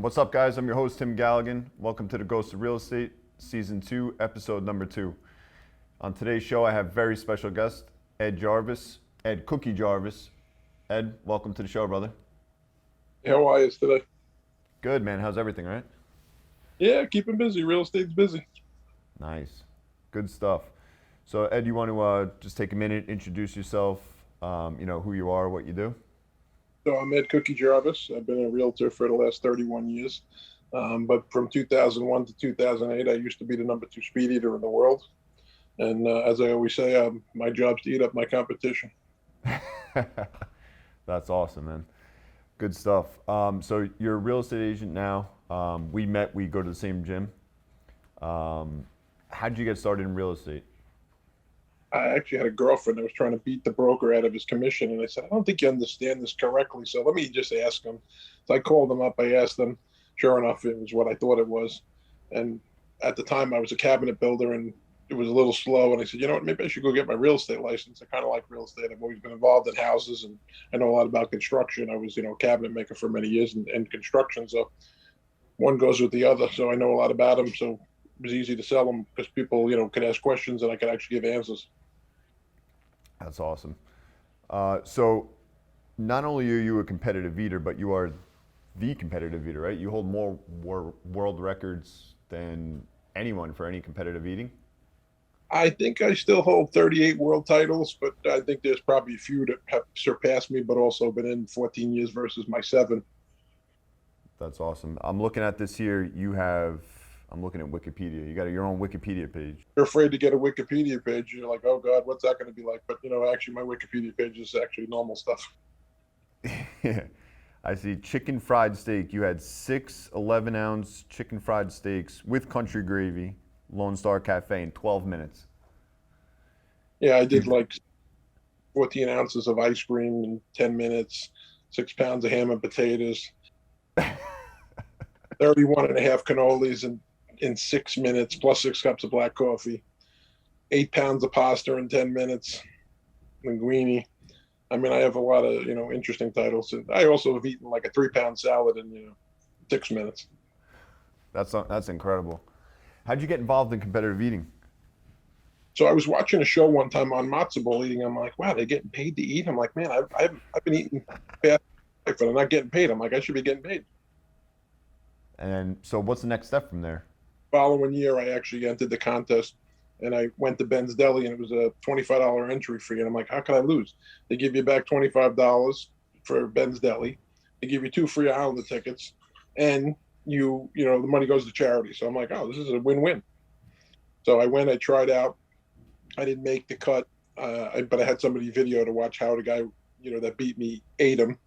What's up, guys? I'm your host, Tim Galligan. Welcome to the Ghost of Real Estate, Season 2, Episode number 2. On today's show, I have very special guest, Ed Jarvis, Ed Cookie Jarvis. Ed, welcome to the show, brother. How are you today? Good, man. How's everything, right? Yeah, keeping busy. Real estate's busy. Nice. Good stuff. So, Ed, you want to just take a minute, introduce yourself, who you are, what you do? So I'm Ed Cookie Jarvis. I've been a realtor for the last 31 years. But from 2001 to 2008, I used to be the number 2 speed eater in the world. And as I always say, my job's to eat up my competition. That's awesome, man. Good stuff. So you're a real estate agent now. We go to the same gym. How'd you get started in real estate? I actually had a girlfriend that was trying to beat the broker out of his commission. And I said, I don't think you understand this correctly. So let me just ask him. So I called him up. I asked him. Sure enough, it was what I thought it was. And at the time, I was a cabinet builder and it was a little slow. And I said, you know what, maybe I should go get my real estate license. I kind of like real estate. I've always been involved in houses and I know a lot about construction. I was, a cabinet maker for many years in construction. So one goes with the other. So I know a lot about them. So it was easy to sell them because people, could ask questions and I could actually give answers. That's awesome. So not only are you a competitive eater, but you are the competitive eater, right? You hold more world records than anyone for any competitive eating. I think I still hold 38 world titles, but I think there's probably a few that have surpassed me, but also been in 14 years versus my 7. That's awesome. I'm looking at this here. I'm looking at Wikipedia. You got your own Wikipedia page. You're afraid to get a Wikipedia page. You're like, oh God, what's that going to be like? But actually my Wikipedia page is actually normal stuff. I see chicken fried steak. You had 6 11-ounce chicken fried steaks with country gravy, Lone Star Cafe in 12 minutes. Yeah, I did like 14 ounces of ice cream in 10 minutes, 6 pounds of ham and potatoes, 31 and a half cannolis in 6 minutes, plus 6 cups of black coffee, 8 pounds of pasta in 10 minutes, linguine. I mean, I have a lot of, interesting titles. And I also have eaten like a 3-pound salad in, 6 minutes. That's incredible. How'd you get involved in competitive eating? So I was watching a show one time on matzo ball eating. I'm like, wow, they're getting paid to eat. I'm like, man, I've been eating fast, but I'm not getting paid. I'm like, I should be getting paid. And so what's the next step from there? Following year, I actually entered the contest and I went to Ben's Deli and it was a $25 entry fee. And I'm like, how could I lose? They give you back $25 for Ben's Deli. They give you 2 free Islander tickets and the money goes to charity. So I'm like, oh, this is a win-win. So I went, I tried out. I didn't make the cut, but I had somebody video to watch how the guy, that beat me ate him.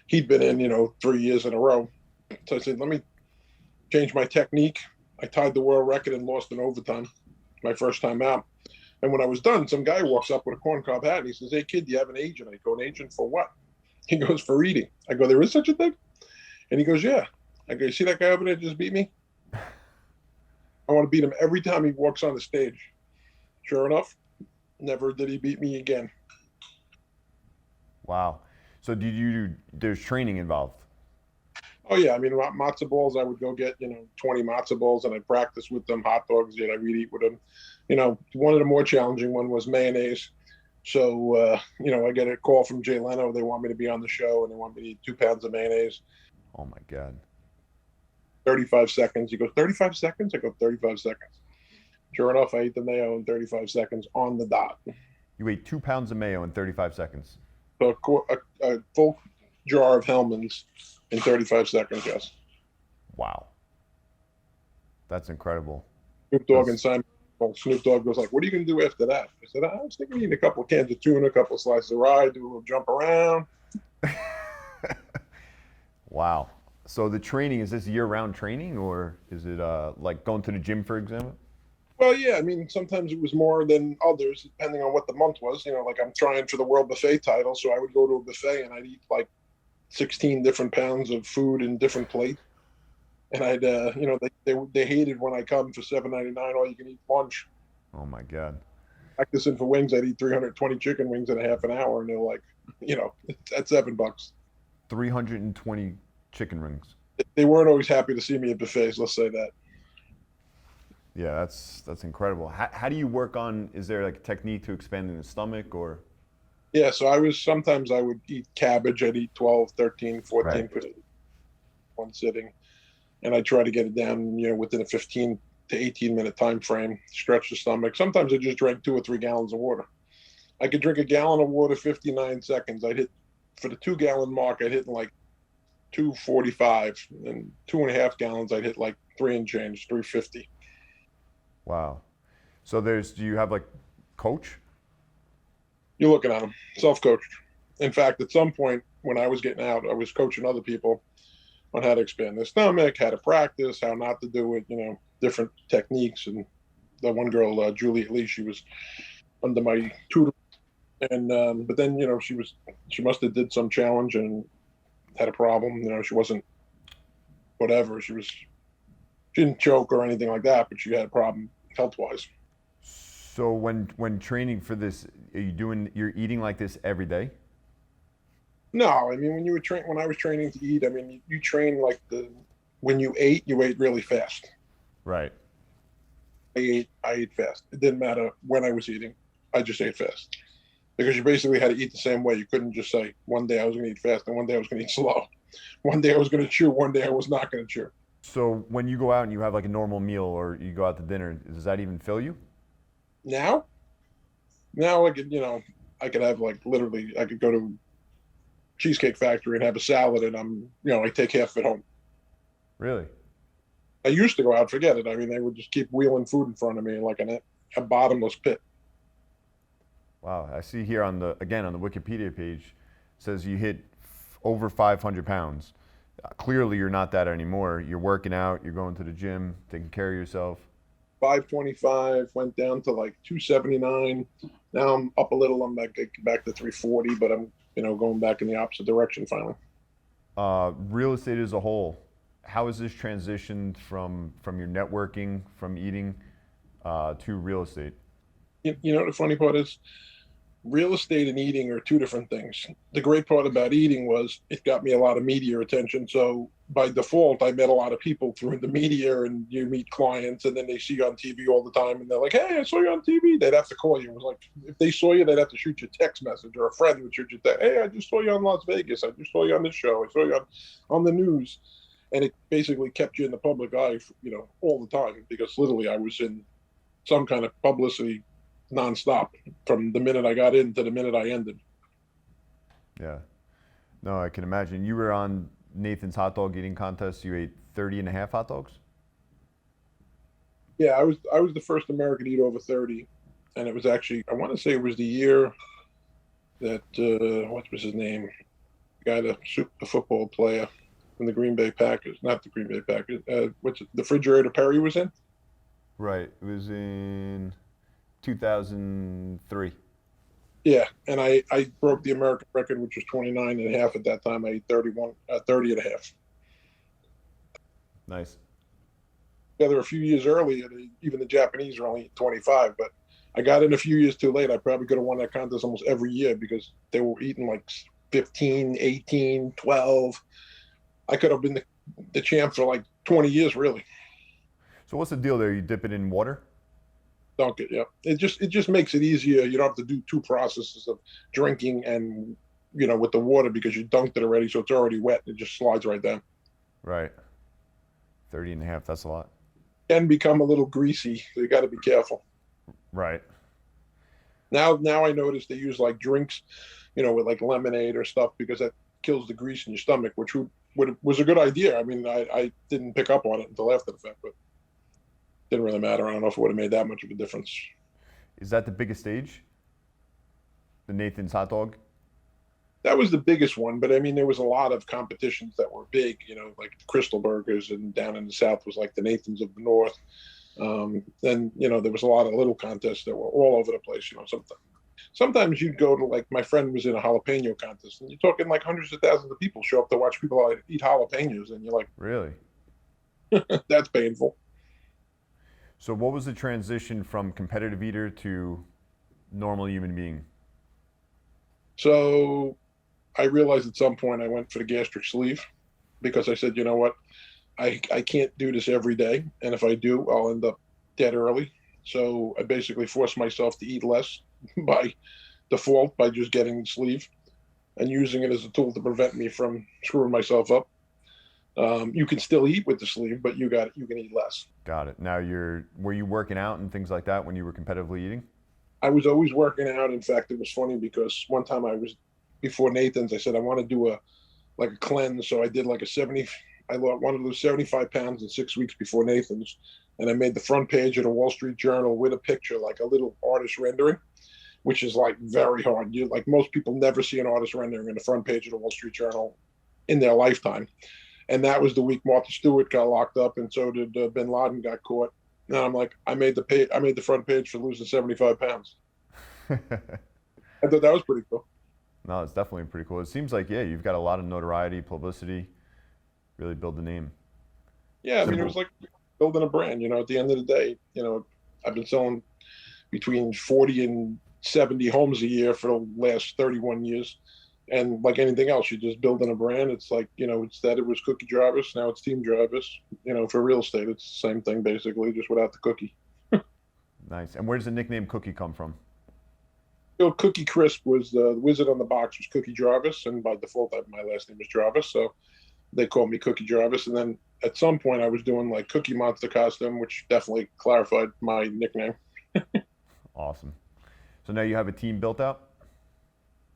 He'd been in, 3 years in a row. So I said, let me change my technique. I tied the world record and lost in overtime, my first time out. And when I was done, some guy walks up with a corncob hat and he says, hey, kid, do you have an agent? I go, an agent for what? He goes, for eating. I go, there is such a thing? And he goes, yeah. I go, you see that guy over there just beat me? I want to beat him every time he walks on the stage. Sure enough, never did he beat me again. Wow. So there's training involved? Oh yeah, I mean, matzo balls, I would go get, 20 matzo balls and I'd practice with them. Hot dogs, I would eat with them. One of the more challenging one was mayonnaise. So, I get a call from Jay Leno. They want me to be on the show and they want me to eat 2 pounds of mayonnaise. Oh my God. 35 seconds. He goes, 35 seconds? I go, 35 seconds. Sure enough, I ate the mayo in 35 seconds on the dot. You ate 2 pounds of mayo in 35 seconds? So a full jar of Hellmann's in 35 seconds, yes. Wow. That's incredible. Snoop Dogg and Simon. Well, Snoop Dogg goes like, what are you going to do after that? I said, I was thinking of eating a couple of cans of tuna, a couple of slices of rye, do a little jump around. Wow. So the training, is this year-round training or is it like going to the gym, for example? Well, yeah, I mean, sometimes it was more than others, depending on what the month was. Like I'm trying for the world buffet title, so I would go to a buffet and I'd eat like 16 different pounds of food in different plates. And I'd, they hated when I come for $7.99 all you can eat lunch. Oh my God. Practicing for wings, I'd eat 320 chicken wings in a half an hour, and they're like, that's $7. 320 chicken wings. They weren't always happy to see me at buffets. Let's say that. Yeah, that's incredible. How do you work on? Is there like a technique to expanding the stomach or? Yeah, so sometimes I would eat cabbage. I'd eat 12, 13, Right. 14, 15, one sitting. And I try to get it down, within a 15 to 18-minute time frame, stretch the stomach. Sometimes I just drank 2 or 3 gallons of water. I could drink a gallon of water 59 seconds. I'd hit for the 2 gallon mark, I'd hit in like 2:45, and 2.5 gallons, I'd hit like three and change, 3:50. Wow. So do you have like coach? You're looking at them, self-coached. In fact, at some point when I was getting out, I was coaching other people on how to expand their stomach, how to practice, how not to do it, different techniques. And the one girl, Juliet Lee, she was under my tutor, and but then she must have did some challenge and had a problem. She wasn't whatever. She didn't choke or anything like that, but she had a problem health wise. So when training for this, you're eating like this every day? No, I mean when I was training to eat, I mean you train like when you ate really fast. Right. I ate fast. It didn't matter when I was eating. I just ate fast because you basically had to eat the same way. You couldn't just say one day I was going to eat fast and one day I was going to eat slow. One day I was going to chew, one day I was not going to chew. So when you go out and you have like a normal meal or you go out to dinner, does that even fill you? Now, I could have like literally, I could go to Cheesecake Factory and have a salad, and I take half at home. Really? I used to go out, forget it. I mean, they would just keep wheeling food in front of me like a bottomless pit. Wow. I see here on the Wikipedia page, it says you hit over 500 pounds. Clearly, you're not that anymore. You're working out, you're going to the gym, taking care of yourself. 525, went down to like 279. Now I'm up a little. I'm back to 340, but I'm going back in the opposite direction finally. Real estate as a whole, how has this transitioned from your networking, from eating, to real estate? The funny part is, real estate and eating are two different things. The great part about eating was it got me a lot of media attention. So by default, I met a lot of people through the media, and you meet clients, and then they see you on TV all the time, and they're like, "Hey, I saw you on TV." They'd have to call you. It was like if they saw you, they'd have to shoot you a text message, or a friend would shoot you a text. "Hey, I just saw you on Las Vegas. I just saw you on this show. I saw you on the news," and it basically kept you in the public eye, all the time because literally I was in some kind of publicity nonstop from the minute I got in to the minute I ended. Yeah. No, I can imagine. You were on Nathan's hot dog eating contest. You ate 30 and a half hot dogs? Yeah, I was the first American to eat over 30, and it was actually, I want to say it was the year that what was his name? The guy, the football player from the Green Bay Packers, not the Green Bay Packers. What's it, the refrigerator Perry was in? Right. It was in 2003. Yeah, and I broke the American record, which was 29 and a half at that time. I ate 30 and a half. Nice. Together a few years earlier, even the Japanese were only 25, but I got in a few years too late. I probably could have won that contest almost every year because they were eating like 15, 18, 12. I could have been the champ for like 20 years, really. So what's the deal there? You dip it in water? Dunk it, yeah. It just makes it easier. You don't have to do two processes of drinking and with the water because you dunked it already, so it's already wet. It just slides right down. Right. 30 and a half, that's a lot. Can become a little greasy, so you got to be careful. Right. Now I notice they use like drinks, with like lemonade or stuff because that kills the grease in your stomach, which was a good idea. I mean, I didn't pick up on it until after the fact, but didn't really matter. I don't know if it would have made that much of a difference. Is that the biggest stage? The Nathan's hot dog? That was the biggest one, but I mean, there was a lot of competitions that were big, like the Krystal burgers, and down in the South was like the Nathan's of the North. Then, there was a lot of little contests that were all over the place, sometimes you'd go to, like, my friend was in a jalapeno contest, and you're talking like hundreds of thousands of people show up to watch people eat jalapenos, and you're like, Really? that's painful. So what was the transition from competitive eater to normal human being? So I realized at some point I went for the gastric sleeve. because I said, you know what, I can't do this every day, and if I do, I'll end up dead early. So I basically forced myself to eat less by default by just getting the sleeve and using it as a tool to prevent me from screwing myself up. You can still eat with the sleeve, but you can eat less. Got it. Now were you working out and things like that when you were competitively eating? I was always working out. In fact, it was funny because one time I was before Nathan's. I said I want to do a cleanse, so I did like a 70. I wanted to lose 75 pounds in 6 weeks before Nathan's, and I made the front page of the Wall Street Journal with a picture, like a little artist rendering, which is like very hard. You like most people never see an artist rendering in the front page of the Wall Street Journal in their lifetime. And that was the week Martha Stewart got locked up, and so did Bin Laden got caught. And I'm like, I made the front page for losing 75 pounds. I thought that was pretty cool. No, it's definitely pretty cool. It seems like, yeah, you've got a lot of notoriety, publicity, really build the name. Yeah, I mean, it was like building a brand. At the end of the day, I've been selling between 40 and 70 homes a year for the last 31 years. And like anything else, you're just building a brand. It's like, it was Cookie Jarvis, now it's Team Jarvis. For real estate, it's the same thing basically, just without the cookie. Nice. And where does the nickname Cookie come from? Cookie Crisp was the wizard on the box was Cookie Jarvis, and by default, my last name is Jarvis, so they called me Cookie Jarvis. And then at some point, I was doing like Cookie Monster costume, which definitely clarified my nickname. Awesome. So now you have a team built out?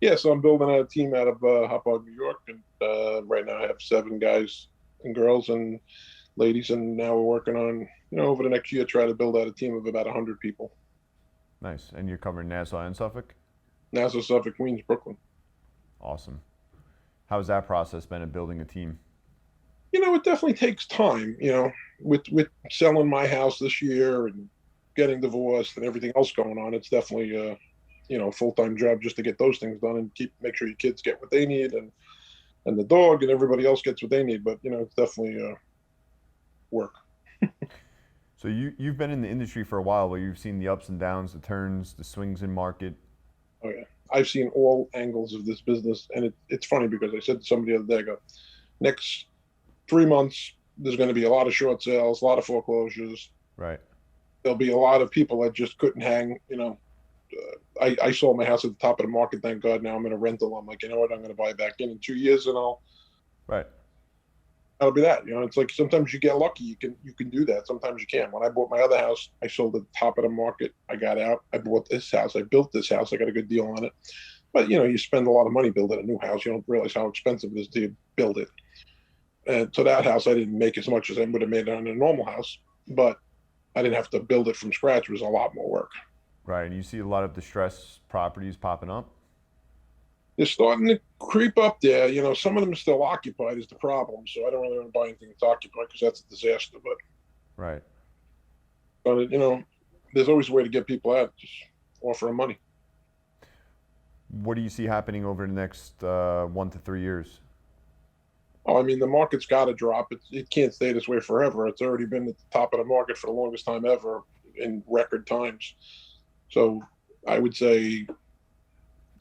Yeah, so I'm building a team out of Hauppauge, New York, and right now I have 7 guys and girls and ladies, and now we're working on, over the next year, try to build out a team of about 100 people. Nice. And you're covering Nassau and Suffolk? Nassau, Suffolk, Queens, Brooklyn. Awesome. How's that process been of building a team? It definitely takes time, with selling my house this year and getting divorced and everything else going on. It's definitely a full-time job just to get those things done and make sure your kids get what they need and the dog and everybody else gets what they need. But it's definitely work. So you've been in the industry for a while, where you've seen the ups and downs, the turns, the swings in market. Oh yeah, I've seen all angles of this business, and it's funny because I said to somebody the other day, I go, next 3 months there's going to be a lot of short sales, a lot of foreclosures. Right. There'll be a lot of people that just couldn't hang. I sold my house at the top of the market, thank God. Now I'm in a rental. I'm like, you know what? I'm going to buy back in 2 years, and Right. that'll be that. It's like sometimes you get lucky. You can do that. Sometimes you can't. When I bought my other house, I sold at the top of the market. I got out. I bought this house. I built this house. I got a good deal on it. But you spend a lot of money building a new house. You don't realize how expensive it is to build it. And so that house, I didn't make as much as I would have made on a normal house, but I didn't have to build it from scratch. It was a lot more work. Right. And you see a lot of distressed properties popping up? They're starting to creep up there. Some of them are still occupied is the problem. So I don't really want to buy anything that's occupied because that's a disaster. Right. But there's always a way to get people out. Just offer them money. What do you see happening over the next 1 to 3 years? Oh, I mean, the market's got to drop. It can't stay this way forever. It's already been at the top of the market for the longest time ever in record times. So I would say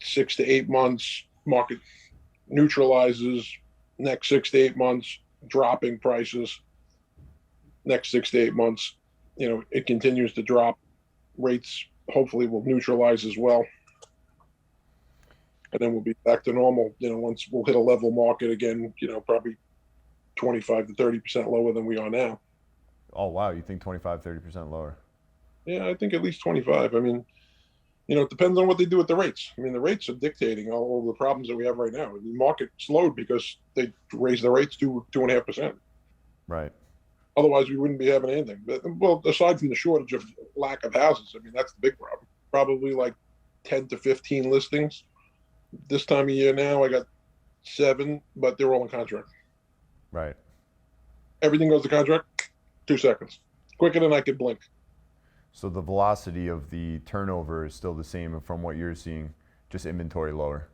6 to 8 months, market neutralizes. Next 6 to 8 months, dropping prices. Next 6 to 8 months, it continues to drop. Rates hopefully will neutralize as well. And then we'll be back to normal. Once we'll hit a level market again, probably 25 to 30% lower than we are now. Oh, wow. You think 25, 30% lower? Yeah, I think at least 25. I mean, it depends on what they do with the rates. I mean, the rates are dictating all the problems that we have right now. The market slowed because they raised the rates to 2.5%. Right. Otherwise, we wouldn't be having anything. But, well, aside from the shortage of lack of houses, I mean, that's the big problem. Probably like 10 to 15 listings. This time of year now, I got 7, but they're all in contract. Right. Everything goes to contract, 2 seconds. Quicker than I could blink. So the velocity of the turnover is still the same from what you're seeing, just inventory lower.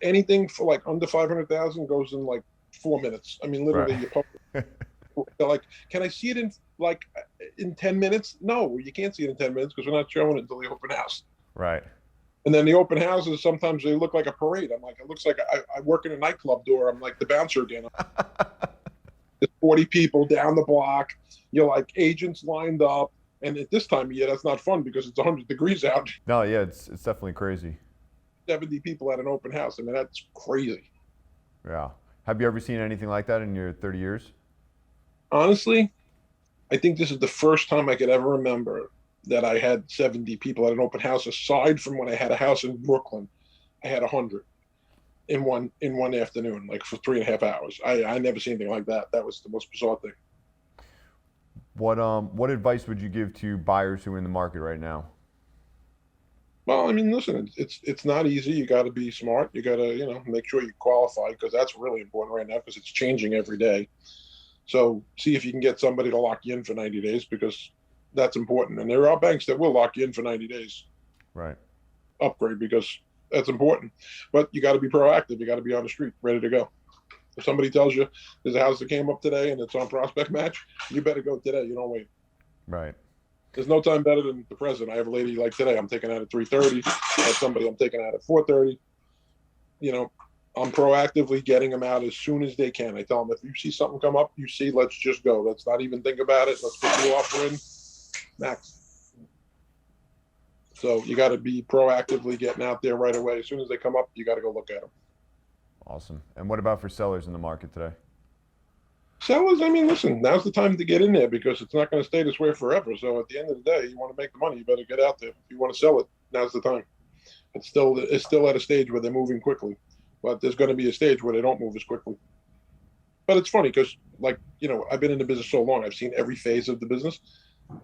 Anything for like under 500,000 goes in like 4 minutes. I mean, literally, Right. they're like, can I see it in 10 minutes? No, you can't see it in 10 minutes because we're not showing it until the open house. Right. And then the open houses, sometimes they look like a parade. I'm like, it looks like I work in a nightclub door. I'm like the bouncer again. There's 40 people down the block. You're like agents lined up. And at this time of year, that's not fun because it's 100 degrees out. No, yeah, it's definitely crazy. 70 people at an open house. I mean, that's crazy. Yeah. Have you ever seen anything like that in your 30 years? Honestly, I think this is the first time I could ever remember that I had 70 people at an open house, aside from when I had a house in Brooklyn. I had 100 in one afternoon, like for 3.5 hours. I never seen anything like that. That was the most bizarre thing. What advice would you give to buyers who are in the market right now? Well, I mean, listen, it's not easy. You got to be smart. You got to make sure you qualify because that's really important right now because it's changing every day. So see if you can get somebody to lock you in for 90 days because that's important. And there are banks that will lock you in for 90 days. Right. Upgrade because that's important. But you got to be proactive. You got to be on the street, ready to go. If somebody tells you there's a house that came up today and it's on Prospect Match, you better go today. You don't wait. Right. There's no time better than the present. I have a lady like today. I'm taking out at 3:30. I have somebody I'm taking out at 4:30. I'm proactively getting them out as soon as they can. I tell them if you see something come up, let's just go. Let's not even think about it. Let's put the offer in. Max. So you got to be proactively getting out there right away. As soon as they come up, you got to go look at them. Awesome. And what about for sellers in the market today? Sellers, I mean, listen, now's the time to get in there because it's not going to stay this way forever. So at the end of the day, you want to make the money, you better get out there. If you want to sell it, now's the time. It's still at a stage where they're moving quickly, but there's going to be a stage where they don't move as quickly. But it's funny because, I've been in the business so long, I've seen every phase of the business,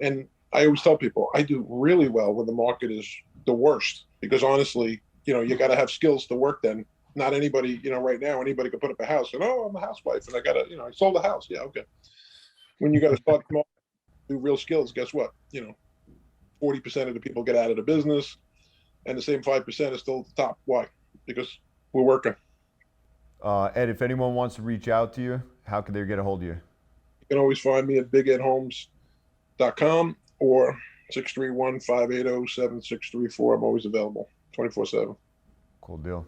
and I always tell people I do really well when the market is the worst because honestly, you got to have skills to work then. Not anybody, right now, anybody can put up a house and, I'm a housewife and I got to, I sold a house. Yeah, okay. When you got to start do real skills, guess what? 40% of the people get out of the business and the same 5% is still at the top. Why? Because we're working. Ed, if anyone wants to reach out to you, how can they get a hold of you? You can always find me at bigethomes.com or 631-580-7634. I'm always available 24/7. Cool deal.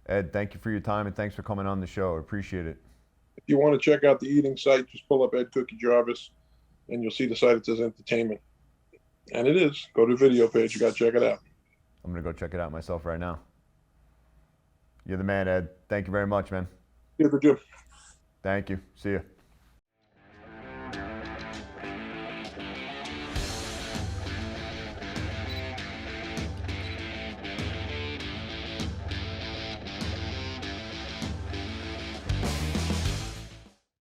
Ed, thank you for your time and thanks for coming on the show. I appreciate it. If you want to check out the eating site, just pull up Ed Cookie Jarvis and you'll see the site that says entertainment. And it is. Go to the video page. You got to check it out. I'm going to go check it out myself right now. You're the man, Ed. Thank you very much, man. Here for Jim. Thank you. See you.